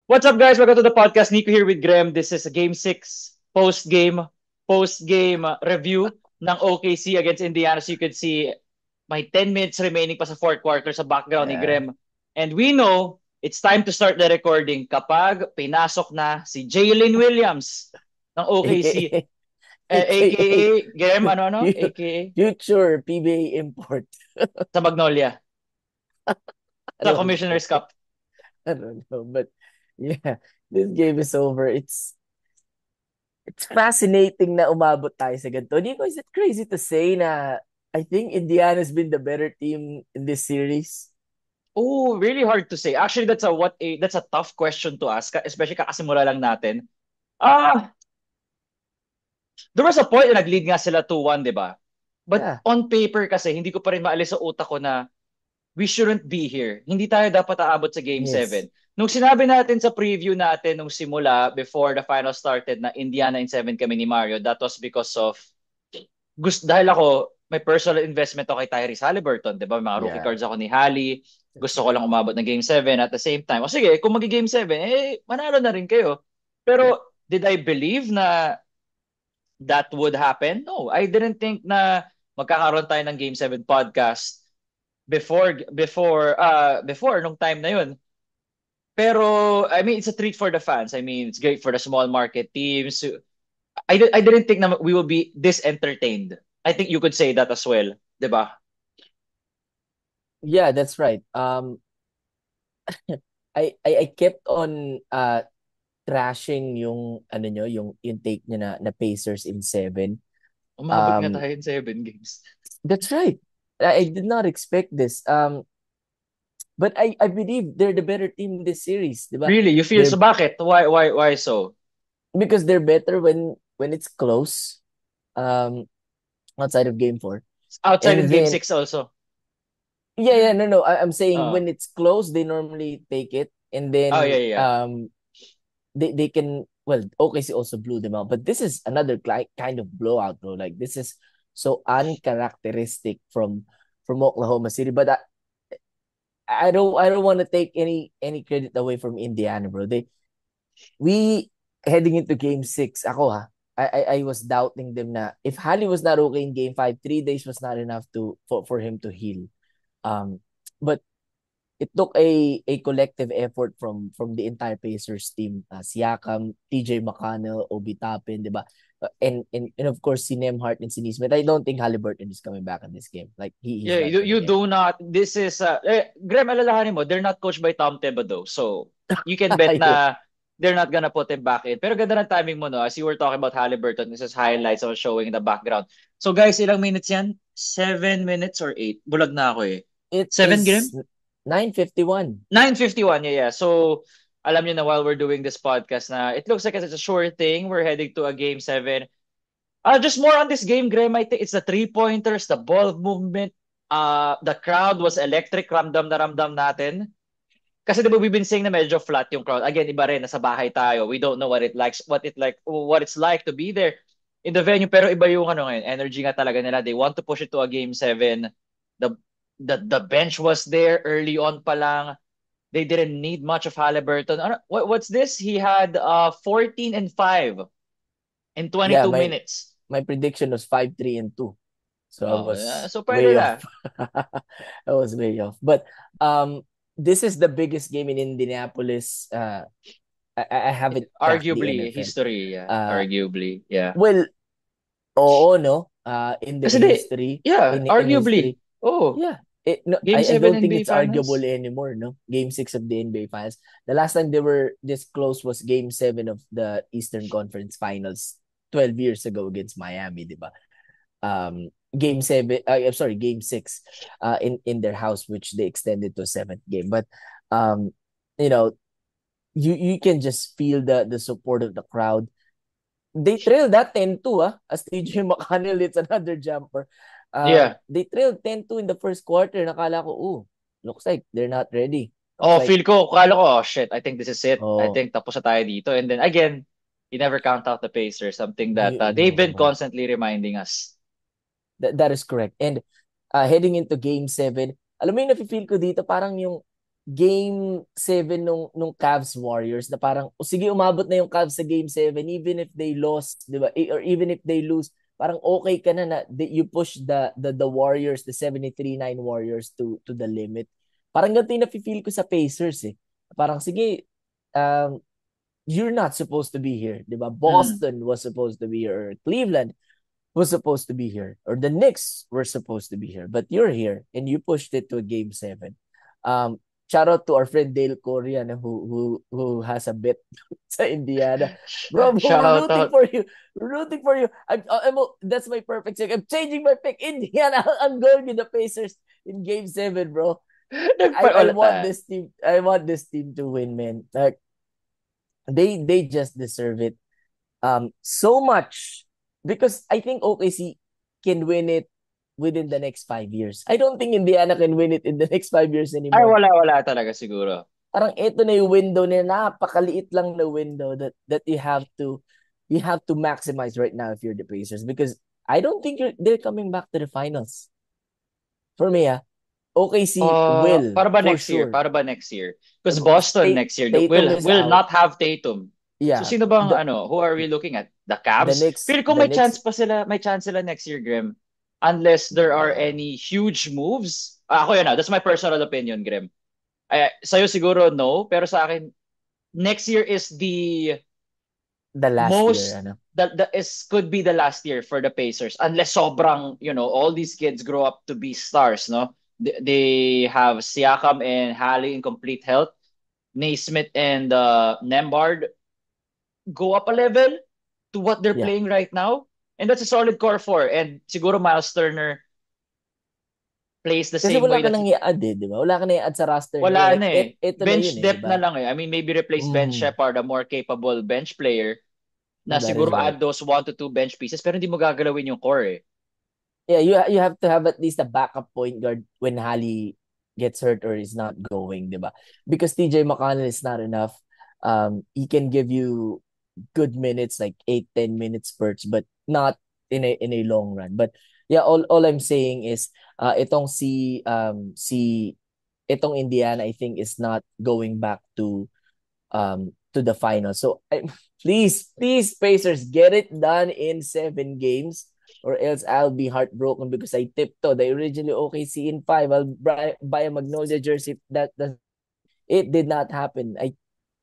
What's up, guys? Welcome to the podcast. Nico here with Graham. This is a Game 6 post-game review ng OKC against Indiana. So you could see may 10 minutes remaining pa sa fourth quarter sa background ni Yeah. Graham. And we know it's time to start the recording kapag pinasok na si Jalen Williams ng OKC. AKA, AKA, AKA Graham, ano? fu- AKA future PBA import. sa Magnolia, I sa don't know. Commissioner's Cup. I don't know. But yeah, this game is over. It's fascinating na umabot tayo sa ganito. Nico, is it crazy to say na I think Indiana's been the better team in this series? Oh, really hard to say. Actually, that's a tough question to ask, especially kakasimula lang natin. Ah, there was a point na nag-lead nga sila 2-1, di ba? But Yeah. on paper kasi, hindi ko pa rin maalis sa utak ko na we shouldn't be here. Hindi tayo dapat aabot sa Game Yes. 7. Nung sinabi natin sa preview natin nung simula, before the final started, na Indiana in 7 kami ni Mario, that was because of, dahil ako, may personal investment ako kay Tyrese Halliburton, di ba? Mga rookie Yeah. cards ako ni Hally. That's Gusto ko right. lang umabot ng Game 7 at the same time. O sige, kung magi-Game 7, manalo na rin kayo. Pero, did I believe na that would happen? No, I didn't think na magkakaroon tayo ng Game 7 podcast before nung time na yun. Pero I mean, it's a treat for the fans. I mean, it's great for the small market teams. I didn't think na we will be this entertained. I think you could say that as well, 'di ba? Yeah, that's right. I kept on trashing yung ano nyo, yung take niya na Pacers in 7. Umabot nga Um tayo in 7 games. that's right. I did not expect this. But I believe they're the better team in this series, 'di ba? Really, you feel so? They're Bakit? Why so? because they're better when it's close. Outside of game 4. Outside And in Game then 6 also. yeah, no. I'm saying Uh, when it's close, they normally take it and oh yeah, then yeah. they can, well, OKC also blew them out, but this is another kind of blowout, bro. Like this is so uncharacteristic from Oklahoma City. But I don't want to take any credit away from Indiana, bro. We heading into game 6, ako ha, I was doubting them na if Hali was not okay in game 5, 3 days was not enough for him to heal. Um, but it took a collective effort from the entire Pacers team. Siakam, TJ McConnell, Obi Toppin, di ba? And of course si Nemhart and si Nesmith. I don't think Halliburton is coming back in this game. Like he's Yeah, done for the you game. do not. This is Graham, alalahanin mo, they're not coached by Tom Thibodeau. So, you can bet Yeah. na they're not gonna put him back in. Pero ganda ng timing mo, no? As you were talking about Halliburton, this is highlights I was showing in the background. So, guys, ilang minutes yan? 7 minutes or 8? Bulag na ako eh. It 7, is Graham? 9:51. 9:51, yeah. So, alam niyo na while we're doing this podcast na it looks like it's a sure thing. We're heading to a game 7. Just more on this game, Graham. I think it's the three-pointers, the ball movement. The crowd was electric. Ramdam na ramdam natin. Kasi diba we've been saying na medyo flat yung crowd. Again, iba rin, nasa bahay tayo. We don't know what it's like to be there in the venue. Pero iba yung ano ngayon, energy nga talaga nila. They want to push it to a game 7. The the bench was there early on pa lang. They didn't need much of Halliburton. What's this? He had 14 and 5 in Yeah, 22 minutes. my prediction was 5-3-2. So I Oh, yeah. was So pwede way off. na. I was way off. But this is the biggest game in Indianapolis. I haven't tracked the Arguably, NFL. history. Yeah. Uh, Arguably. Yeah. well, oo, no. In their Kasi di, history, yeah, in history, arguably. Oh, yeah. No, Game I 7 don't think NBA it's arguable Finals. anymore, no? Game 6 of the NBA Finals. The last time they were this close was game 7 of the Eastern Conference Finals 12 years ago against Miami, di ba? Game 7, I'm sorry, game 6 in their house, which they extended to a seventh game. But um, you know, you can just feel the support of the crowd. They trailed that 10-2, as TJ McConnell hits another jumper. Yeah. They trailed 10-2 in the first quarter. Nakala ko, looks like they're not ready. Looks Oh, like, feel ko, kala ko, oh shit, I think this is it. I oh, think tapos na tayo dito. And then again, you never count out the Pacers, something that they've been no. constantly reminding us. That is correct. And heading into game 7, alam mo yung nafe-feel ko dito, parang yung Game 7 nung Cavs Warriors na parang sige umabot na yung Cavs sa game 7 even if they lost, 'di ba? Or even if they lose, parang okay ka na you push the Warriors, the 73-9 Warriors to the limit. Parang ganito yung nafe-feel ko sa Pacers eh. Parang sige, um, you're not supposed to be here, 'di ba? Mm. Boston was supposed to be here, or Cleveland was supposed to be here, or the Knicks were supposed to be here, but you're here and you pushed it to a game 7. Um, Shout out to our friend Dale Correa who has a bet sa Indiana. Bro, we're Shout rooting out. for you. We're rooting for you. That's my perfect pick. I'm changing my pick. Indiana. I'm going with the Pacers in Game 7, bro. I Wala, want this team. I want this team to win, man. Like they just deserve it. So much because I think OKC can win it within the next 5 years. I don't think Indiana can win it in the next 5 years ay, anymore. wala talaga siguro. Parang ito na yung window na napakaliit lang na window that you have to maximize right now if you're the Pacers because I don't think they're coming back to the finals. For me, OKC will Para ba for next year? sure. Para ba next year? Because Boston next year Tatum is will out. not have Tatum. So Yeah, sino bang the ano? Who are we looking at? The the Cavs? Knicks Feel ko the Knicks may chance sila next year, Grim. Unless there are any huge moves. Ako yun na, that's my personal opinion, Grim. Sa'yo siguro no, pero sa akin, next year is the the last year most ano. that is could be the last year for the Pacers unless sobrang all these kids grow up to be stars, no. They have Siakam and Hallie in complete health. Naismith and Nembard go up a level to what they're Yeah. playing right now, and that's a solid core four. And siguro Miles Turner plays the Kasi same wala way ka that nang i-add eh, di ba? Wala ka nang i-add sa roster nila. wala Like, na eh. ito na yun Bench eh, di depth na ba? lang eh. I mean, maybe replace Ben Mm, Shepard, a more capable bench player, na that is siguro right. add those 1 to 2 bench pieces, pero hindi mo gagalawin yung core eh. Yeah, you have to have at least a backup point guard when Hali gets hurt or is not going, di ba? Because TJ McConnell is not enough. He can give you good minutes, like 8-10 minutes spurts, but not in a long run. But yeah, all I'm saying is itong Indiana I think is not going back to the final. So please Pacers get it done in 7 games or else I'll be heartbroken because I tiptoed. I originally OKC in 5. I'll buy a Magnolia jersey. That it did not happen. I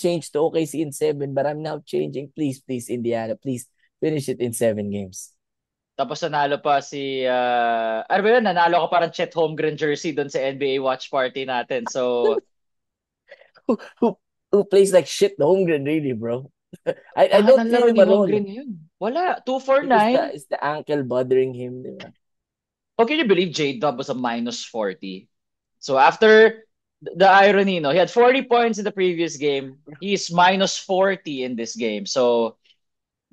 changed to OKC in 7, but I'm now changing. Please Indiana, please finish it in 7 games. Tapos nanalo pa si, ano ba yun? Nanalo ka parang Chet Holmgren jersey doon sa NBA watch party natin. So, who who who plays like shit the home ground really, bro? I pangit don't ang feel laro him ni alone Holmgren ngayon. Wala, 2 for because 9. is the ankle bothering him, di ba? How can you believe J-Dub was a minus 40? So after the irony, no, he had 40 points in the previous game. He's minus 40 in this game. So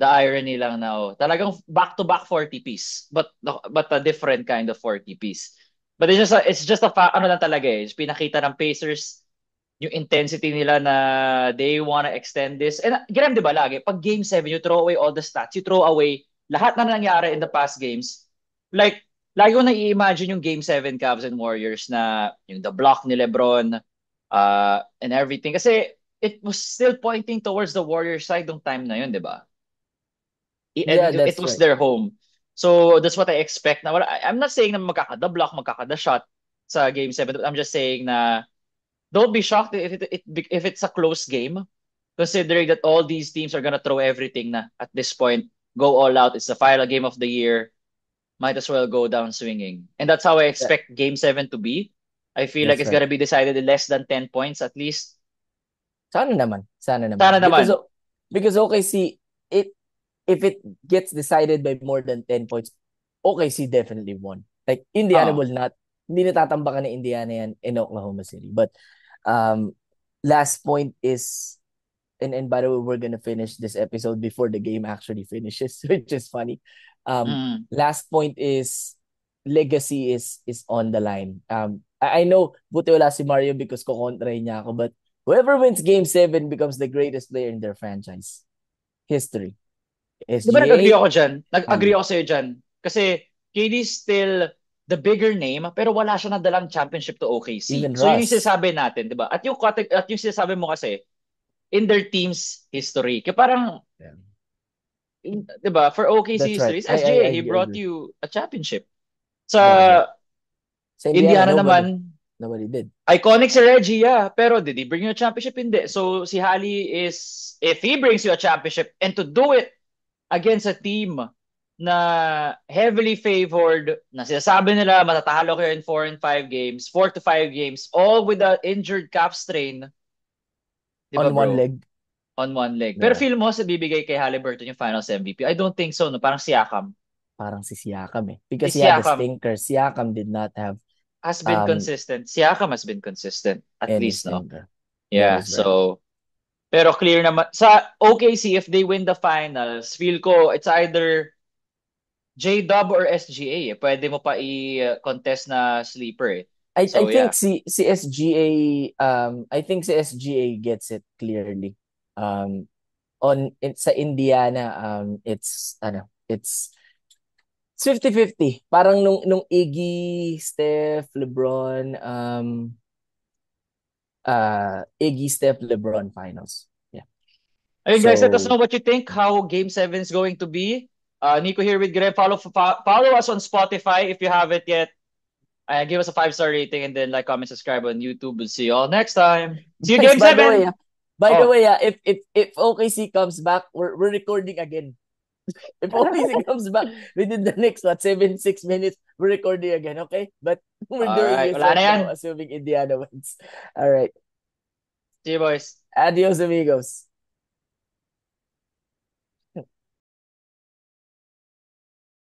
the irony lang now. Talagang back-to-back 40 piece. But a different kind of 40 piece. But it's just a fact, ano lang talaga eh. Pinakita ng Pacers yung intensity nila na they wanna extend this. And ganun 'di ba lagi, pag game 7 you throw away all the stats, you throw away lahat na nangyari in the past games. Like lagi ko na-imagine yung game 7 Cavs and Warriors na yung the block ni LeBron and everything kasi it was still pointing towards the Warriors side ng time na yun, 'di ba? And Yeah, it that's was right. their home. So that's what I expect na I'm not saying na magkakada block, magkakada shot sa game 7. I'm just saying na don't be shocked if it's a close game, considering that all these teams are gonna throw everything na at this point, go all out. It's the final game of the year. Might as well go down swinging, and that's how I That, expect Game 7 to be. I feel like that's it's right. gonna be decided in less than 10 points at least. Sana naman. Sana Sana naman. Because naman. because OKC, if it gets decided by more than 10 points, OKC definitely won. Like Indiana Oh. will not, hindi natatambakan ni Indiana yan in Oklahoma City. But um last point is, and by the way, we're gonna finish this episode before the game actually finishes, which is funny. Mm. Last point is legacy is on the line. I know buti wala si Mario because kukontrahin niya ako, but whoever wins Game 7 becomes the greatest player in their franchise history. Di ba nag-agree SGA, ako dyan? Nag-agree Ali. ako sa'yo dyan. Kasi KD is still the bigger name, pero wala siya nadalang championship to OKC. Even So yun yung Russ. sinasabi natin, di ba? At yung sinasabi mo kasi, in their team's history. Kaya parang, Yeah. 'di ba, for OKC That's right. history, it's I SGA, he brought agree. you a championship. Sa That's right. Sa Indiana, Indiana nobody. naman, Nobody did. iconic si Reggie, yeah. Pero did he bring you a championship? Hindi. So si Hali is, if he brings you a championship and to do it against a team na heavily favored, na sinasabi nila matatalo kayo in 4 to 5 games, 4 to 5 games, all with the injured calf strain, di ba On one bro? leg. On one leg. Pero Yeah. feel mo sa bibigay kay Halliburton yung Finals MVP? I don't think so, no? Parang Siakam. Parang si Siakam eh. Si Because he had the Siakam stinker. Siakam did not have has been um consistent. Siakam has been consistent, at any least, no? stinker. That Yeah, is right. so, pero clear naman. Sa OKC, if they win the finals, feel ko it's either J-Dub or SGA. Eh. Pwede mo pa i-contest na sleeper eh. I So, think yeah. si SGA I think si SGA gets it clearly. Sa Indiana it's 50-50. Parang nung Iggy, Steph, LeBron Iggy, Steph, LeBron finals. Yeah. Ayun guys, let us So know what you think, how Game 7 is going to be. Nico here with Greg. Follow us on Spotify if you haven't yet. Give us a 5-star rating and then like, comment, subscribe on YouTube. We'll see you all next time. See you guys, Game 7! Oh, if OKC comes back, we're recording again. If OKC comes back within the next 6 minutes, we're recording again, okay? But we're all doing right. this Wala na right yan. now, assuming Indiana wins. All right. See you boys. Adios, amigos.